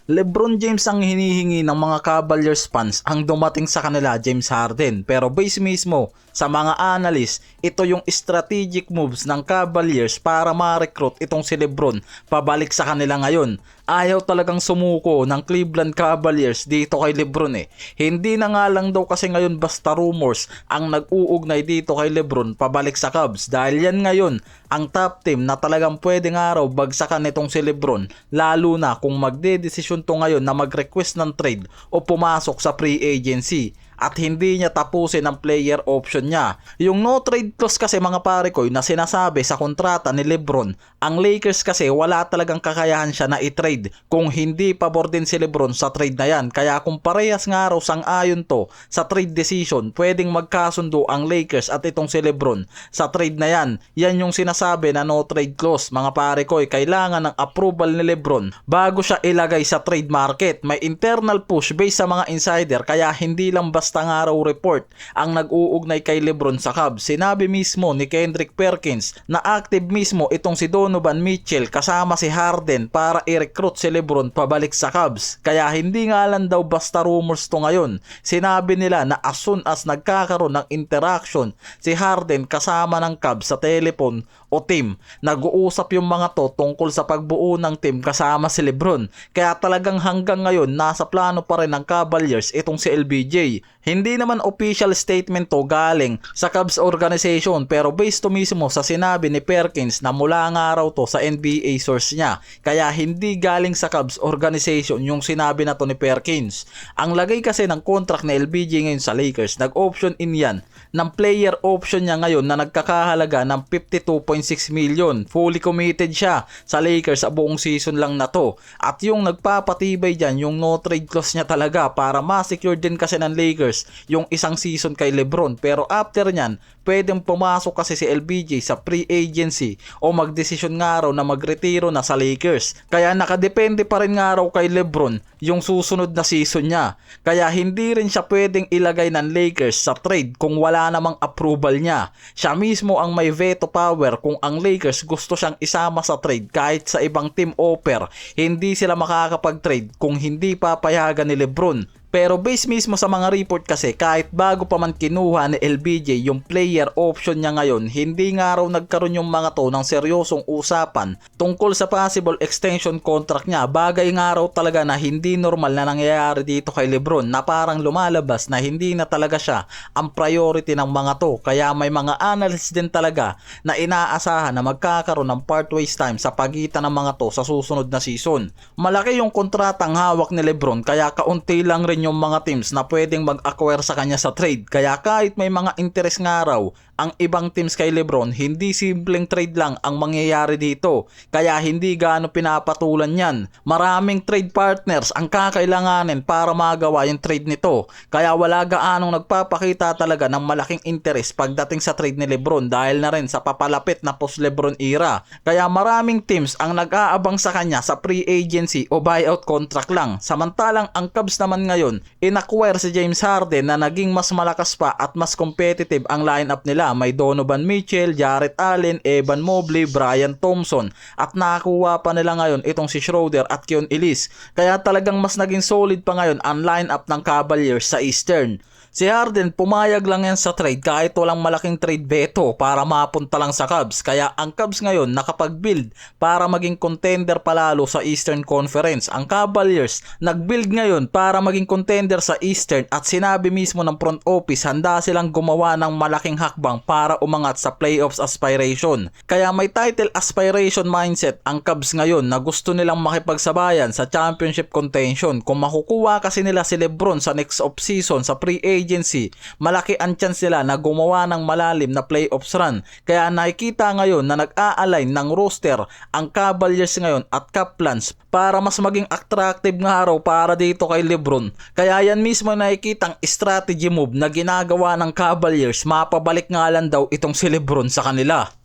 LeBron James ang hinihingi ng mga Cavaliers fans ang dumating sa kanila James Harden. Pero base mismo sa mga analyst, ito yung strategic moves ng Cavaliers para ma-recruit itong si LeBron pabalik sa kanila ngayon. Ayaw talagang sumuko ng Cleveland Cavaliers dito kay LeBron eh. Hindi na nga lang daw kasi ngayon basta rumors ang nag-uugnay dito kay LeBron pabalik sa Cavs dahil yan ngayon ang top team na talagang pwedeng araw bagsakan nitong si LeBron, lalo na kung magdedesisyon to ngayon na mag-request ng trade o pumasok sa free agency at hindi niya tapusin ang player option niya. Yung no trade clause kasi mga pare ko na sinasabi sa kontrata ni LeBron, ang Lakers kasi wala talagang kakayahan siya na i-trade kung hindi pabor din si LeBron sa trade na yan. Kaya kung parehas nga raw sang-ayon to sa trade decision, pwedeng magkasundo ang Lakers at itong si LeBron sa trade na yan. Yan yung sinasabi na no trade clause mga pare ko, kailangan ng approval ni LeBron bago siya ilagay sa trade market. May internal push based sa mga insider kaya hindi lang basta nga raw report ang nag-uugnay kay LeBron sa Cavs. Sinabi mismo ni Kendrick Perkins na active mismo itong si Donovan Mitchell kasama si Harden para i-recruit si LeBron pabalik sa Cavs. Kaya hindi nga lang daw basta rumors to ngayon. Sinabi nila na as soon as nagkakaroon ng interaction si Harden kasama ng Cavs sa telephone o team, nag-uusap yung mga to tungkol sa pagbuo ng team kasama si LeBron. Kaya talagang hanggang ngayon nasa plano pa rin ng Cavaliers itong si LBJ. Hindi naman official statement to galing sa Cavs organization pero based to mismo sa sinabi ni Perkins na mula nga raw to sa NBA source niya. Kaya hindi galing sa Cavs organization yung sinabi na to ni Perkins. Ang lagay kasi ng contract ni LBJ ngayon sa Lakers, nag-option in yan ng player option niya ngayon na nagkakahalaga ng 52.6 million. Fully committed siya sa Lakers sa buong season lang na to. At yung nagpapatibay dyan, yung no trade clause niya talaga para ma-secure din kasi ng Lakers yung isang season kay LeBron. Pero after nyan, pwedeng pumasok kasi si LBJ sa free agency o magdesisyon nga raw na magretiro na sa Lakers. Kaya nakadepende pa rin nga raw kay LeBron yung susunod na season niya. Kaya hindi rin siya pwedeng ilagay ng Lakers sa trade kung wala namang approval niya. Siya mismo ang may veto power kung ang Lakers gusto siyang isama sa trade kahit sa ibang team offer. Hindi sila makakapag-trade kung hindi papayagan ni LeBron. Pero base mismo sa mga report kasi kahit bago pa man kinuha ni LBJ yung player option niya ngayon, hindi nga raw nagkaroon yung mga to ng seryosong usapan tungkol sa possible extension contract niya. Bagay nga raw talaga na hindi normal na nangyayari dito kay LeBron na parang lumalabas na hindi na talaga siya ang priority ng mga to. Kaya may mga analysts din talaga na inaasahan na magkakaroon ng part ways time sa pagitan ng mga to sa susunod na season. Malaki yung kontratang hawak ni LeBron kaya kaunti lang rin yung mga teams na pwedeng mag-acquire sa kanya sa trade. Kaya kahit may mga interest nga raw ang ibang teams kay LeBron, hindi simpleng trade lang ang mangyayari dito. Kaya hindi gaano pinapatulan yan. Maraming trade partners ang kakailanganin para magawa yung trade nito. Kaya wala gaanong nagpapakita talaga ng malaking interest pagdating sa trade ni LeBron dahil na rin sa papalapit na post-LeBron era. Kaya maraming teams ang nag-aabang sa kanya sa free agency o buyout contract lang. Samantalang ang Cavs naman ngayon, in-acquire si James Harden na naging mas malakas pa at mas competitive ang lineup nila. May Donovan Mitchell, Jarrett Allen, Evan Mobley, Brian Thompson at nakakuha pa nila ngayon itong si Schroeder at Keon Ellis. Kaya talagang mas naging solid pa ngayon ang lineup ng Cavaliers sa Eastern. Si Harden pumayag lang yan sa trade kahit walang malaking trade veto para mapunta lang sa Cavs. Kaya ang Cavs ngayon nakapag-build para maging contender palalo sa Eastern Conference. Ang Cavaliers nag-build ngayon para maging contender sa Eastern at sinabi mismo ng front office handa silang gumawa ng malaking hakbang para umangat sa playoffs aspiration. Kaya may title aspiration mindset ang Cavs ngayon na gusto nilang makipagsabayan sa championship contention. Kung makukuha kasi nila si LeBron sa next offseason sa pre-agency, malaki ang chance nila na gumawa ng malalim na playoffs run. Kaya nakikita ngayon na nag-a-align ng roster ang Cavaliers ngayon at cap plans para mas maging attractive nga araw para dito kay LeBron. Kaya yan mismo nakikitang strategy move na ginagawa ng Cavaliers, mapabalik nga lang daw itong si LeBron sa kanila.